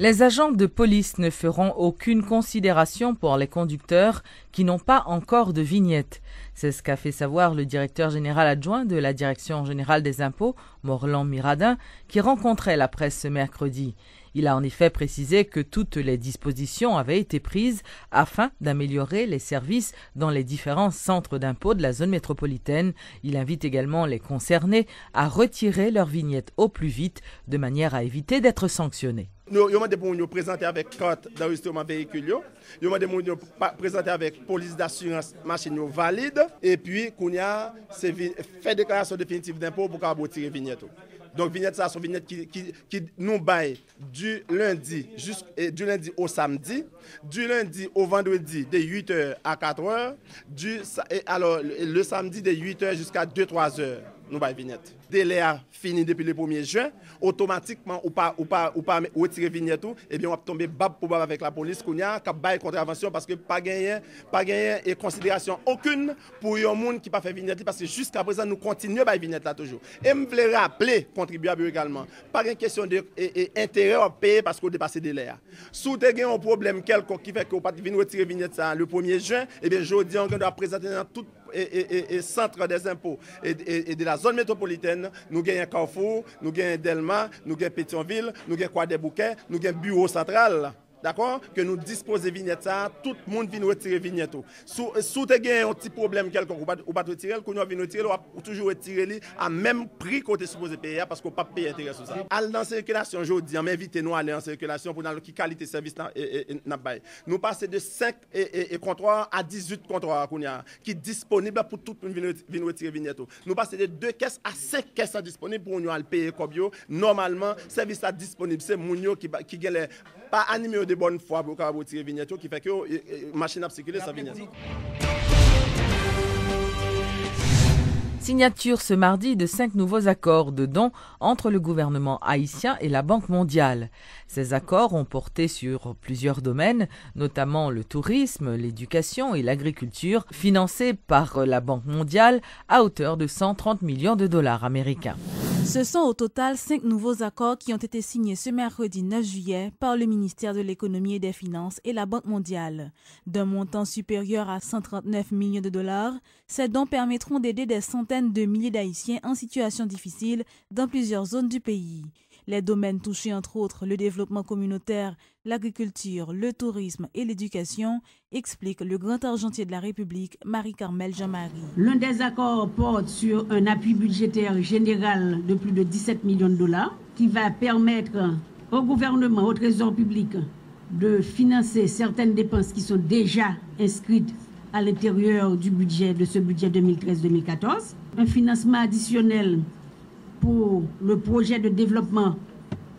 Les agents de police ne feront aucune considération pour les conducteurs qui n'ont pas encore de vignette. C'est ce qu'a fait savoir le directeur général adjoint de la Direction générale des impôts, Morlan Miradin, qui rencontrait la presse ce mercredi. Il a en effet précisé que toutes les dispositions avaient été prises afin d'améliorer les services dans les différents centres d'impôts de la zone métropolitaine. Il invite également les concernés à retirer leurs vignettes au plus vite de manière à éviter d'être sanctionnés. Nous demandons présenter avec carte d'enregistrement véhicule, nous demandons présenter avec police d'assurance machine valide et puis qu'on a fait déclaration définitive d'impôt pour qu'on retirer vignette. Donc vignette ça sont vignettes qui nous baillent du lundi au samedi, du lundi au vendredi de 8h à 4h, alors le samedi de 8h jusqu'à 2-3h. Nous baillons vignette. Délai a fini depuis le 1er juin, automatiquement ou pas retirer vignette et bien on va tomber bab pour bab avec la police qu'on a cap bail contravention parce que pas gagner et considération aucune pour un monde qui pas fait vignette parce que jusqu'à présent nous continuons bail vignette là toujours. Et me voulais rappeler contribuable également, pas une question de intérêt à payer parce qu'on dépasse délai. Si vous avez un problème quelconque qui fait que vous pas venir retirer vignette ça le 1er juin, et bien je dis on doit présenter dans tout et centre des impôts et de la zone métropolitaine, nous gagnons Carrefour, nous gagnons Delma, nous gagnons Pétionville, nous gagnons Croix des Bouquets, nous gagnons Bureau Central. D'accord? Que nous disposons de vignettes, tout le monde vient retirer vignette. Si vous avez un petit problème quelconque, ou pas retirer, vous vient retirer, ou toujours retirer à même prix que vous supposé payer parce qu'on ne peut pas payer intérêt sur ça. Aller en circulation, aujourd'hui, invitez-nous à aller en circulation pour quelle qualité de service nous avons. Nous passons de 5 comptoirs à 18 comptoirs qui sont disponibles pour tout le monde venir retirer vignette. Nous passons de 2 caisses à 5 caisses disponibles pour nous payer comme yo. Normalement, le service est disponible, c'est Mounio qui gagne pas animé de bonne foi pour retirer vignette qui fait que la machine a circulé sa vignette. Signature ce mardi de 5 nouveaux accords de dons entre le gouvernement haïtien et la Banque mondiale. Ces accords ont porté sur plusieurs domaines, notamment le tourisme, l'éducation et l'agriculture, financés par la Banque mondiale à hauteur de 130 millions de dollars américains. Ce sont au total 5 nouveaux accords qui ont été signés ce mercredi 9 juillet par le ministère de l'Économie et des Finances et la Banque mondiale. D'un montant supérieur à 139 millions de dollars, ces dons permettront d'aider des centaines de milliers d'Haïtiens en situation difficile dans plusieurs zones du pays. Les domaines touchés entre autres le développement communautaire, l'agriculture, le tourisme et l'éducation, explique le grand argentier de la République, Marie-Carmel Jean-Marie. L'un des accords porte sur un appui budgétaire général de plus de 17 millions de dollars qui va permettre au gouvernement, au trésor public, de financer certaines dépenses qui sont déjà inscrites à l'intérieur du budget de ce budget 2013-2014. Un financement additionnel pour le projet de développement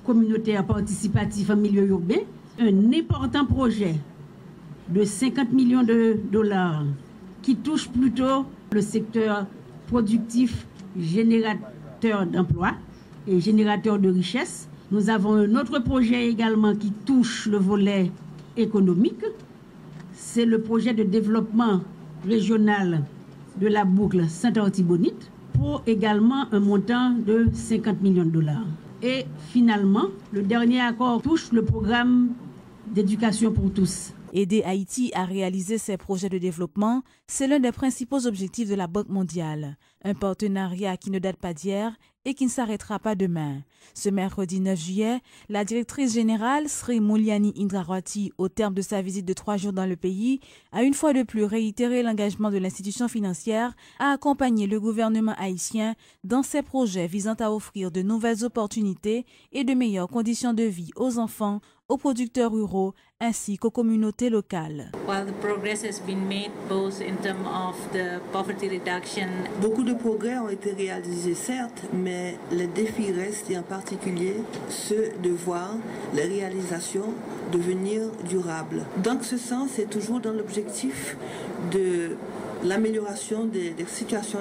communautaire participatif en milieu urbain, un important projet de 50 millions de dollars qui touche plutôt le secteur productif générateur d'emplois et générateur de richesses. Nous avons un autre projet également qui touche le volet économique. C'est le projet de développement régional de la boucle Saint-Artibonite pour également un montant de 50 millions de dollars. Et finalement, le dernier accord touche le programme d'éducation pour tous. Aider Haïti à réaliser ses projets de développement, c'est l'un des principaux objectifs de la Banque mondiale. Un partenariat qui ne date pas d'hier et qui ne s'arrêtera pas demain. Ce mercredi 9 juillet, la directrice générale Sri Mulyani Indrawati, au terme de sa visite de 3 jours dans le pays, a une fois de plus réitéré l'engagement de l'institution financière à accompagner le gouvernement haïtien dans ses projets visant à offrir de nouvelles opportunités et de meilleures conditions de vie aux enfants, aux producteurs ruraux ainsi qu'aux communautés locales. Beaucoup de progrès ont été réalisés, certes, mais les défis restent, et en particulier ceux de voir les réalisations devenir durables. Dans ce sens, c'est toujours dans l'objectif de l'amélioration de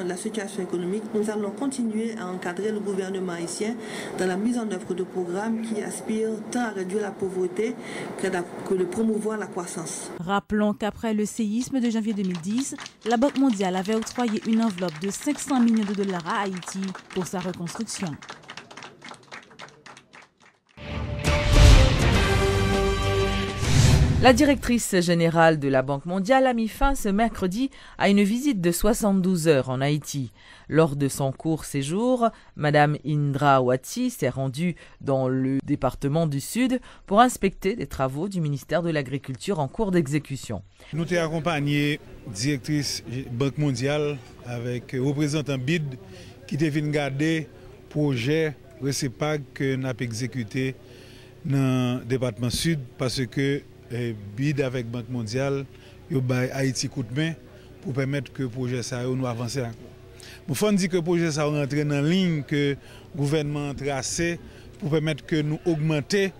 la situation économique. Nous allons continuer à encadrer le gouvernement haïtien dans la mise en œuvre de programmes qui aspirent tant à réduire la pauvreté que de promouvoir la croissance. Rappelons qu'après le séisme de janvier 2010, la Banque mondiale avait octroyé une enveloppe de 500 millions de dollars à Haïti pour sa reconstruction. La directrice générale de la Banque mondiale a mis fin ce mercredi à une visite de 72 heures en Haïti. Lors de son court séjour, Mme Indra Ouati s'est rendue dans le département du Sud pour inspecter les travaux du ministère de l'Agriculture en cours d'exécution. Nous avons accompagné la directrice Banque mondiale avec représentant BID qui devait garder le projet RECEPAG que nous avons exécuté dans le département Sud parce que BID avec Banque mondiale, Haïti coup de main pour permettre que le projet ça nous avance encore. Il faut dire que le projet ça rentre dans la ligne que le gouvernement a tracée pour permettre que nous augmenter la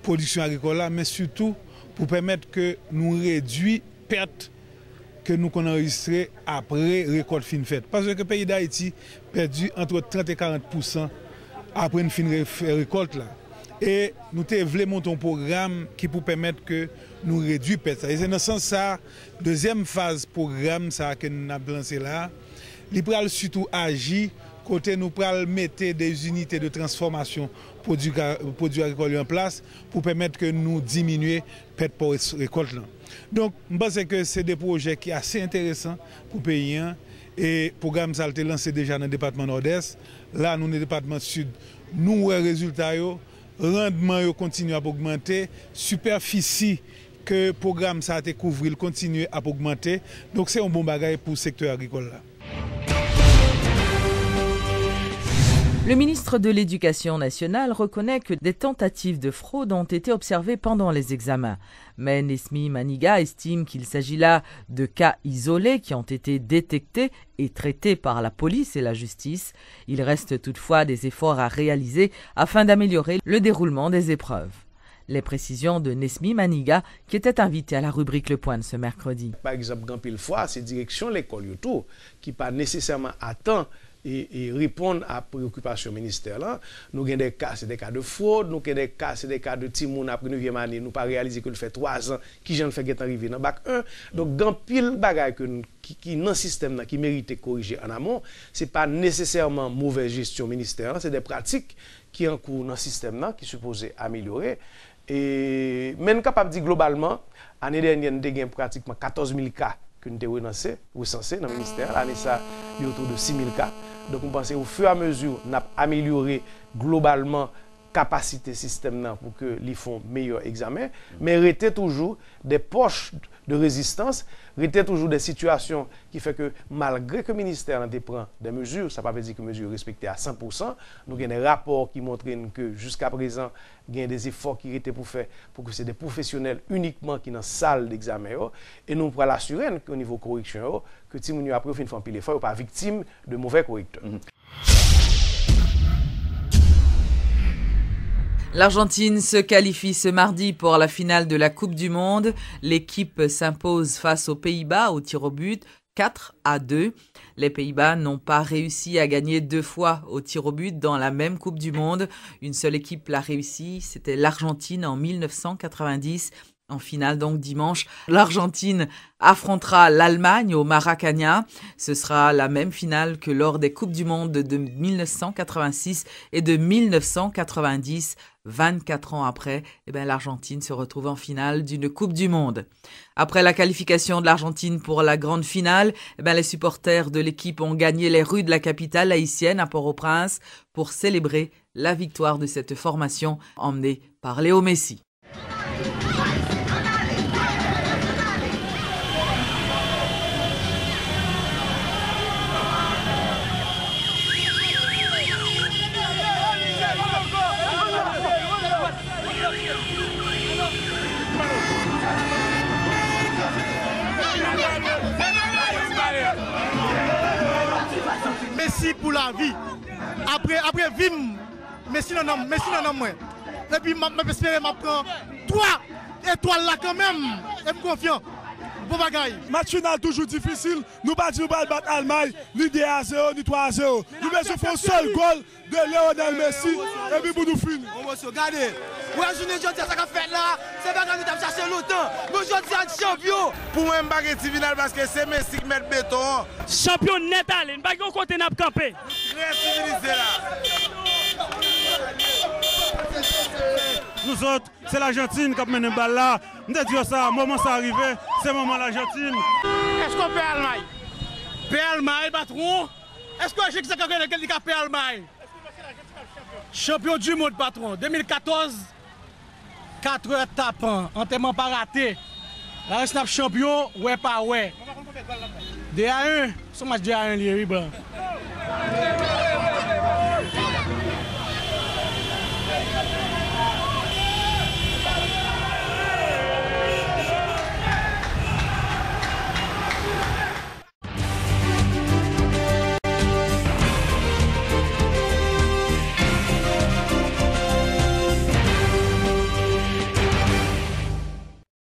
production agricole, mais surtout pour permettre que nous réduisons les pertes que nous avons enregistrées après la récolte fin faite. Parce que le pays d'Haïti a perdu entre 30 et 40% après une fin récolte. Et nous voulons monter un programme qui peut permettre que nous réduisons les pertes. Et c'est dans ce sens ça, deuxième phase programme ça que nous avons lancé là. Il pral surtout agir côté nous pral mettre des unités de transformation produits agricoles en place pour permettre que nous diminuer perte pour récolte. Donc je pense que c'est des projets qui sont assez intéressants pour le pays et le programme ça a été lancé déjà dans le département nord-est. Là nous dans le département sud, nous avons résultats, rendement continue à augmenter, superficie que le programme ça a été couvert continue à augmenter. Donc c'est un bon bagage pour le secteur agricole là. Le ministre de l'Éducation nationale reconnaît que des tentatives de fraude ont été observées pendant les examens. Mais Nesmi Maniga estime qu'il s'agit là de cas isolés qui ont été détectés et traités par la police et la justice. Il reste toutefois des efforts à réaliser afin d'améliorer le déroulement des épreuves. Les précisions de Nesmi Maniga qui était invité à la rubrique Le Point ce mercredi. Par exemple, quand pile fois, c'est direction l'école autour qui pas nécessairement attend et répondre à préoccupation ministère là. Nous avons des cas, c'est des cas de fraude, nous avons des cas, c'est des cas de timoun après 9e année, nous pas réaliser que le fait 3 ans qui j'en fait arrivé dans bac 1. Donc dans pile bagaille qui dans système là qui mérite corriger en amont, c'est pas nécessairement mauvaise gestion ministère, c'est des pratiques qui en cours dans système là qui supposé améliorer et même capable de dire globalement année dernière nous avons pratiquement 14 000 cas que nous avons recensés dans le ministère. L'année ça, il y a autour de 6 000 cas. Donc, on pense au fur et à mesure, nous avons amélioré globalement la capacité système pour que les font meilleur examen. Mais rester toujours des poches de résistance, rester toujours des situations qui fait que malgré que le ministère prend des mesures, ça ne veut pas dire que les mesures respectées à 100%. Nous avons des rapports qui montrent que jusqu'à présent, il y a des efforts qui étaient pour faire pour que c'est des professionnels uniquement qui sont dans la salle d'examen. Et nous pourrons l'assurer qu'au niveau correction, que si nous après fin pile effort, pas victime de mauvais correcteurs. L'Argentine se qualifie ce mardi pour la finale de la Coupe du Monde. L'équipe s'impose face aux Pays-Bas au tir au but 4-2. Les Pays-Bas n'ont pas réussi à gagner 2 fois au tir au but dans la même Coupe du Monde. Une seule équipe l'a réussi, c'était l'Argentine en 1990. En finale donc dimanche, l'Argentine affrontera l'Allemagne au Maracanã. Ce sera la même finale que lors des Coupes du Monde de 1986 et de 1990. 24 ans après, l'Argentine se retrouve en finale d'une Coupe du Monde. Après la qualification de l'Argentine pour la grande finale, les supporters de l'équipe ont gagné les rues de la capitale haïtienne à Port-au-Prince pour célébrer la victoire de cette formation emmenée par Léo Messi. Messi pour la vie. Après vim, Messi non moins. Et puis j'espère que je prends 3 étoiles là quand même. Et je suis confiant. Bon bagaille. Match final toujours difficile. Nous battons battre l'Allemagne, ni 2-0, ni 3-0. Nous mettons un seul goal de Lionel Messi et puis pour nous finir. Regardez. Ouais, je ne dis pas ça qu'a fait là. C'est pas que nous avons cherché longtemps. Nous sommes champions. Pour moi, je ne suis pas final parce que c'est Messi qui met le béton. Champion net, allez. Nous ne sommes pas côté n'a campé. Très civilisé là. nous autres, c'est l'Argentine qui a mené le bal là. Nous disons ça, moment ça arrivé, c'est le moment l'Argentine. Est-ce qu'on paie Allemagne? Paie Allemagne, patron? Est-ce que j'ai quelqu'un qui a paie Allemagne? Champion du monde, patron. 2014, 4 heures tapant, enterrement pas raté. Là, snap champion, ouais pas ouais. DA1, son match DA1, il est blanc.